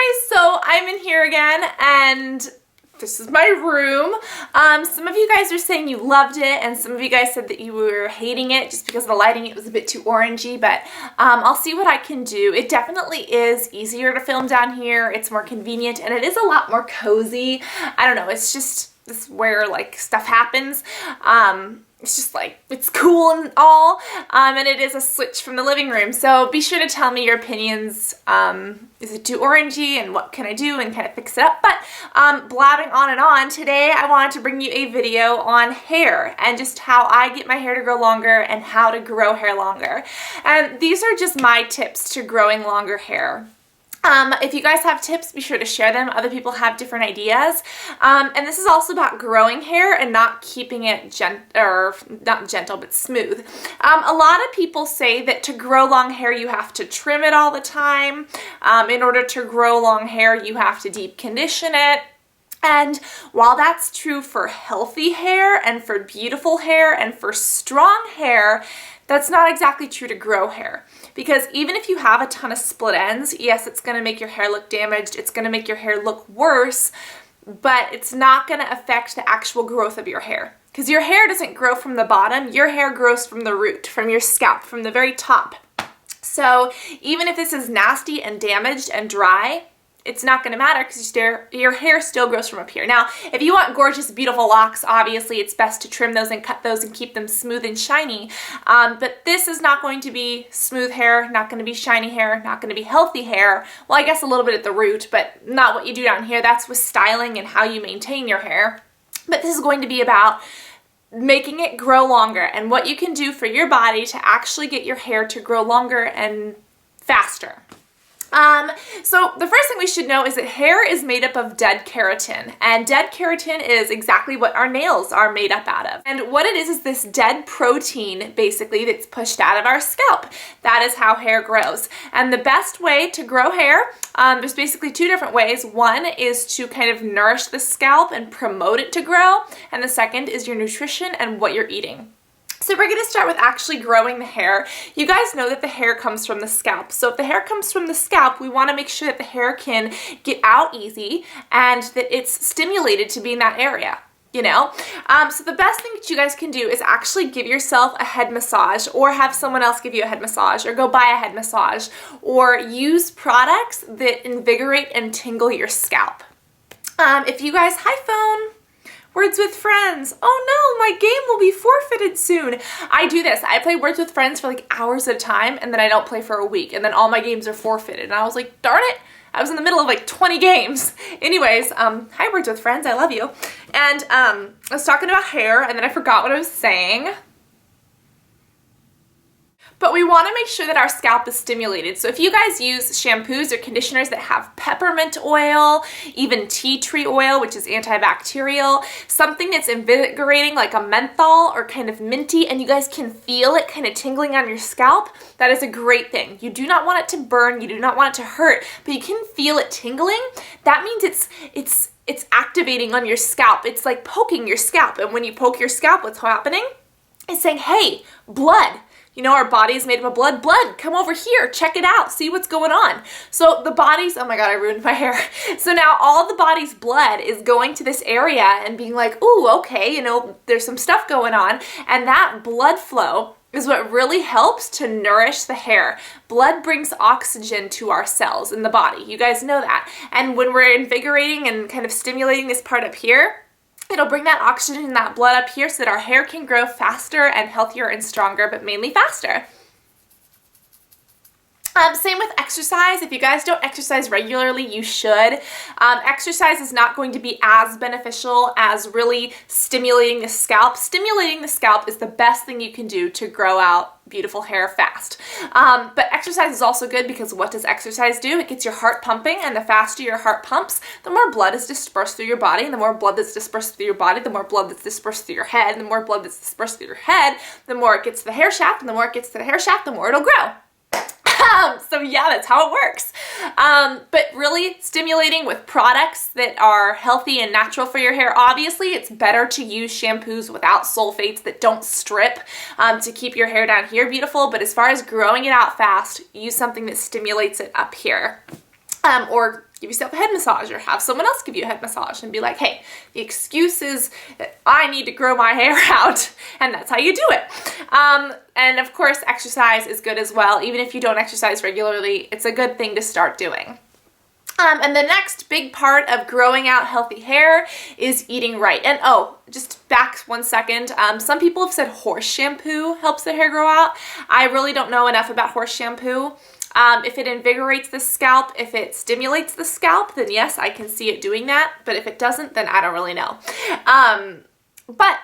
guys, so I'm in here again and this is my room. Some of you guys are saying you loved it and some of you guys said that you were hating it just because of the lighting. It was a bit too orangey, but I'll see what I can do. It definitely is easier to film down here. It's more convenient and it is a lot more cozy. I don't know, it's just this is where like stuff happens. It's just like, it's cool and all, and it is a switch from the living room. So be sure to tell me your opinions. Is it too orangey and what can I do and kind of fix it up? But blabbing on and on, today I wanted to bring you a video on hair and just how I get my hair to grow longer and how to grow hair longer. And these are just my tips to growing longer hair. If you guys have tips, be sure to share them. Other people have different ideas. And this is also about growing hair and not keeping it not gentle, but smooth. A lot of people say that to grow long hair, you have to trim it all the time. In order to grow long hair, you have to deep condition it. And while that's true for healthy hair and for beautiful hair and for strong hair, that's not exactly true to grow hair. Because even if you have a ton of split ends, yes, it's going to make your hair look damaged, it's going to make your hair look worse, but it's not going to affect the actual growth of your hair. Because your hair doesn't grow from the bottom, your hair grows from the root, from your scalp, from the very top. So even if this is nasty and damaged and dry, it's not going to matter because your hair still grows from up here. Now, if you want gorgeous, beautiful locks, obviously it's best to trim those and cut those and keep them smooth and shiny. But this is not going to be smooth hair, not going to be shiny hair, not going to be healthy hair. Well, I guess a little bit at the root, but not what you do down here. That's with styling and how you maintain your hair. But this is going to be about making it grow longer and what you can do for your body to actually get your hair to grow longer and faster. So the first thing we should know is that hair is made up of dead keratin, and dead keratin is exactly what our nails are made up out of. And what it is this dead protein, basically, that's pushed out of our scalp. That is how hair grows. And the best way to grow hair, there's basically two different ways. One is to kind of nourish the scalp and promote it to grow, and the second is your nutrition and what you're eating. So we're going to start with actually growing the hair. You guys know that the hair comes from the scalp. So if the hair comes from the scalp, we want to make sure that the hair can get out easy and that it's stimulated to be in that area, you know? So the best thing that you guys can do is actually give yourself a head massage or have someone else give you a head massage or go buy a head massage or use products that invigorate and tingle your scalp. If you guys, hi phone. Words with Friends. Oh no, my game will be forfeited soon. I do this. I play Words with Friends for like hours at a time and then I don't play for a week and then all my games are forfeited. And I was like, darn it. I was in the middle of like 20 games. Anyways, hi Words with Friends. I love you. And I was talking about hair and then I forgot what I was saying. But we want to make sure that our scalp is stimulated. So if you guys use shampoos or conditioners that have peppermint oil, even tea tree oil, which is antibacterial, something that's invigorating like a menthol or kind of minty, and you guys can feel it kind of tingling on your scalp, that is a great thing. You do not want it to burn, you do not want it to hurt, but you can feel it tingling. That means it's activating on your scalp. It's like poking your scalp. And when you poke your scalp, what's happening? It's saying, hey, blood. You know, our body is made up of blood. Blood, come over here, check it out, see what's going on. So the body's, oh my God, I ruined my hair. So now all the body's blood is going to this area and being like, ooh, okay, you know, there's some stuff going on. And that blood flow is what really helps to nourish the hair. Blood brings oxygen to our cells in the body. You guys know that. And when we're invigorating and kind of stimulating this part up here, it'll bring that oxygen and that blood up here so that our hair can grow faster and healthier and stronger, but mainly faster. Same with exercise. If you guys don't exercise regularly, you should. Exercise is not going to be as beneficial as really stimulating the scalp. Stimulating the scalp is the best thing you can do to grow out beautiful hair fast. But exercise is also good because what does exercise do? It gets your heart pumping, and the faster your heart pumps, the more blood is dispersed through your body, and the more blood that's dispersed through your body, the more blood that's dispersed through your head, and the more blood that's dispersed through your head, the more it gets to the hair shaft, and the more it gets to the hair shaft, the more it'll grow. So yeah, that's how it works. But really stimulating with products that are healthy and natural for your hair. Obviously, it's better to use shampoos without sulfates that don't strip to keep your hair down here beautiful. But as far as growing it out fast, use something that stimulates it up here. Or give yourself a head massage or have someone else give you a head massage and be like, hey, the excuse is that I need to grow my hair out, and that's how you do it. And of course, exercise is good as well. Even if you don't exercise regularly, it's a good thing to start doing. And the next big part of growing out healthy hair is eating right. And oh, just back 1 second. Some people have said horse shampoo helps their hair grow out. I really don't know enough about horse shampoo. If it invigorates the scalp, if it stimulates the scalp, then yes, I can see it doing that. But if it doesn't, then I don't really know. But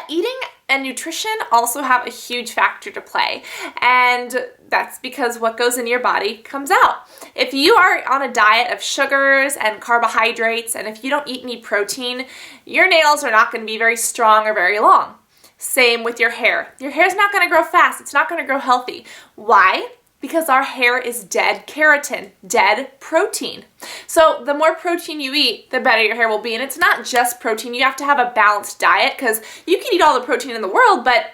eating and nutrition also have a huge factor to play, and that's because what goes in your body comes out. If you are on a diet of sugars and carbohydrates, and if you don't eat any protein, your nails are not going to be very strong or very long. Same with your hair. Your hair's not going to grow fast. It's not going to grow healthy. Why? Because our hair is dead keratin, dead protein. So the more protein you eat, the better your hair will be. And it's not just protein. You have to have a balanced diet, because you can eat all the protein in the world, but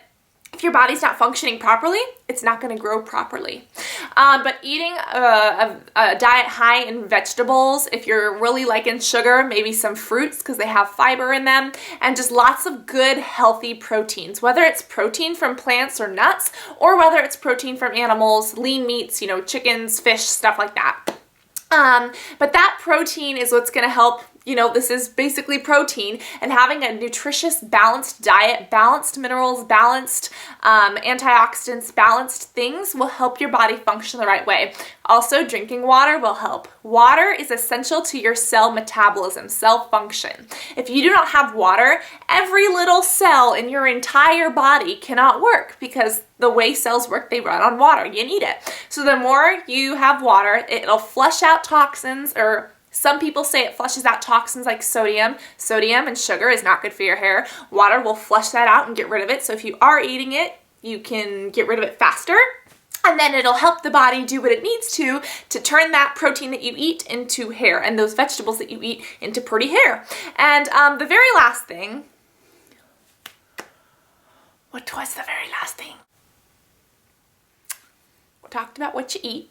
if your body's not functioning properly, it's not going to grow properly. But eating a diet high in vegetables, if you're really liking sugar, maybe some fruits because they have fiber in them, and just lots of good healthy proteins, whether it's protein from plants or nuts, or whether it's protein from animals, lean meats, chickens, fish, stuff like that. But that protein is what's going to help. This is basically protein, and having a nutritious, balanced diet, balanced minerals, balanced antioxidants, balanced things will help your body function the right way. Also, drinking water will help. Water is essential to your cell metabolism, cell function. If you do not have water, every little cell in your entire body cannot work, because the way cells work, they run on water. You need it. So the more you have water, it'll flush out toxins, or some people say it flushes out toxins like sodium. Sodium and sugar is not good for your hair. Water will flush that out and get rid of it. So if you are eating it, you can get rid of it faster. And then it'll help the body do what it needs to turn that protein that you eat into hair, and those vegetables that you eat into pretty hair. And the very last thing, what was the very last thing? We talked about what you eat.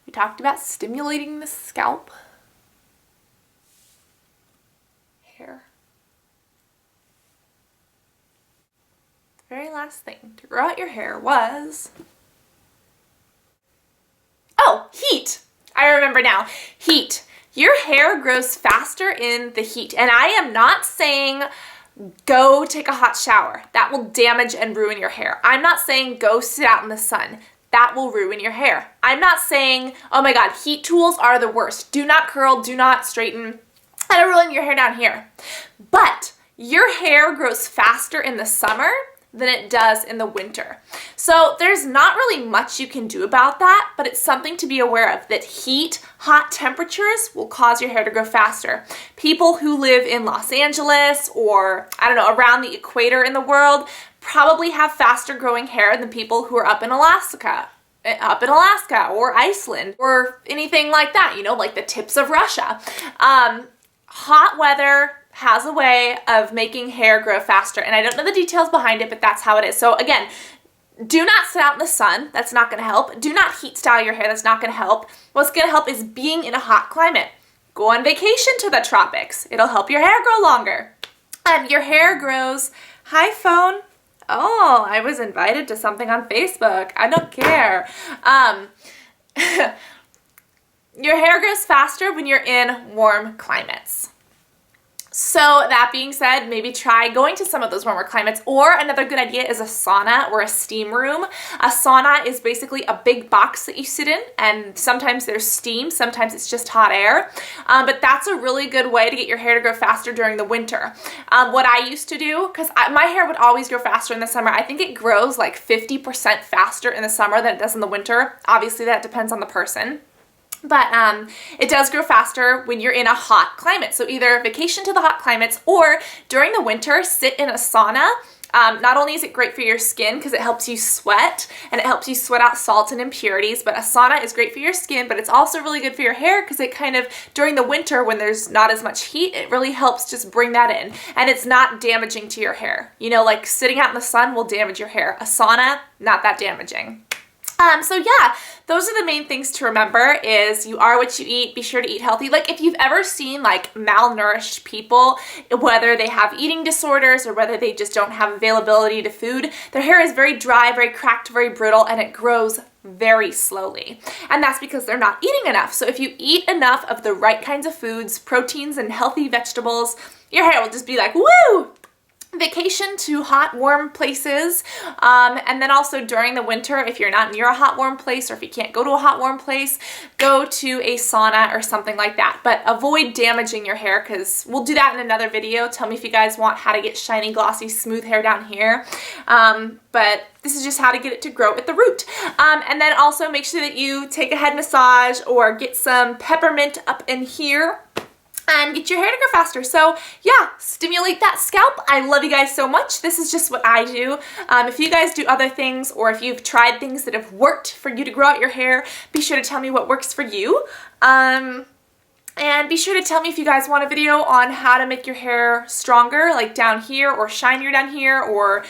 We talked about stimulating the scalp. Hair. The very last thing to grow out your hair was, oh, heat. I remember now. Heat. Your hair grows faster in the heat. And I am not saying go take a hot shower. That will damage and ruin your hair. I'm not saying go sit out in the sun. That will ruin your hair. I'm not saying, oh my God, heat tools are the worst. Do not curl, do not straighten. That'll ruin your hair down here. But your hair grows faster in the summer than it does in the winter. So there's not really much you can do about that, but it's something to be aware of, that heat, hot temperatures will cause your hair to grow faster. People who live in Los Angeles or, around the equator in the world probably have faster growing hair than people who are up in Alaska or Iceland or anything like that, like the tips of Russia. Hot weather has a way of making hair grow faster, and I don't know the details behind it, but that's how it is. So again, do not sit out in the sun. That's not going to help. Do not heat style your hair. That's not going to help. What's going to help is being in a hot climate. Go on vacation to the tropics. It'll help your hair grow longer. Your hair grows. Hi, phone. Oh, I was invited to something on Facebook. I don't care. Your hair grows faster when you're in warm climates. So that being said, maybe try going to some of those warmer climates, or another good idea is a sauna or a steam room. A sauna is basically a big box that you sit in, and sometimes there's steam, sometimes it's just hot air, but that's a really good way to get your hair to grow faster during the winter. What I used to do, because my hair would always grow faster in the summer, I think it grows like 50% faster in the summer than it does in the winter. Obviously that depends on the person. But it does grow faster when you're in a hot climate. So either vacation to the hot climates, or during the winter, sit in a sauna. Not only is it great for your skin because it helps you sweat and it helps you sweat out salt and impurities, but a sauna is great for your skin, but it's also really good for your hair because it kind of, during the winter when there's not as much heat, it really helps just bring that in. And it's not damaging to your hair. Like sitting out in the sun will damage your hair. A sauna, not that damaging. So yeah, those are the main things to remember is you are what you eat. Be sure to eat healthy. Like if you've ever seen like malnourished people, whether they have eating disorders or whether they just don't have availability to food, their hair is very dry, very cracked, very brittle, and it grows very slowly. And that's because they're not eating enough. So if you eat enough of the right kinds of foods, proteins and healthy vegetables, your hair will just be like, woo! Vacation to hot, warm places, and then also during the winter, if you're not near a hot, warm place, or if you can't go to a hot, warm place, go to a sauna or something like that. But avoid damaging your hair, because we'll do that in another video. Tell me if you guys want how to get shiny, glossy, smooth hair down here. But this is just how to get it to grow at the root. And then also make sure that you take a head massage or get some peppermint up in here and get your hair to grow faster. So yeah, stimulate that scalp. I love you guys so much. This is just what I do. If you guys do other things, or if you've tried things that have worked for you to grow out your hair, be sure to tell me what works for you. And be sure to tell me if you guys want a video on how to make your hair stronger, like down here, or shinier down here, or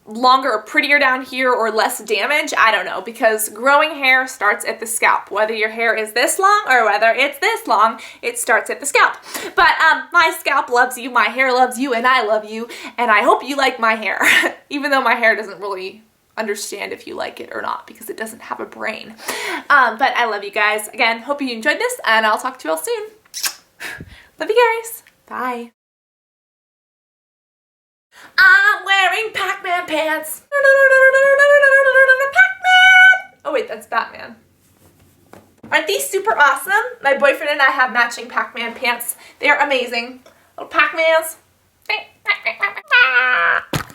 longer or prettier down here, or less damage. I don't know, because growing hair starts at the scalp. Whether your hair is this long or whether it's this long, it starts at the scalp. But my scalp loves you, my hair loves you, and I love you, and I hope you like my hair. Even though my hair doesn't really understand if you like it or not, because it doesn't have a brain. But I love you guys. Again, hope you enjoyed this, and I'll talk to you all soon. Love you guys. Bye. I'm wearing Pac-Man pants. Pac-Man! Oh wait, that's Batman. Aren't these super awesome? My boyfriend and I have matching Pac-Man pants. They are amazing. Little Pac-Mans.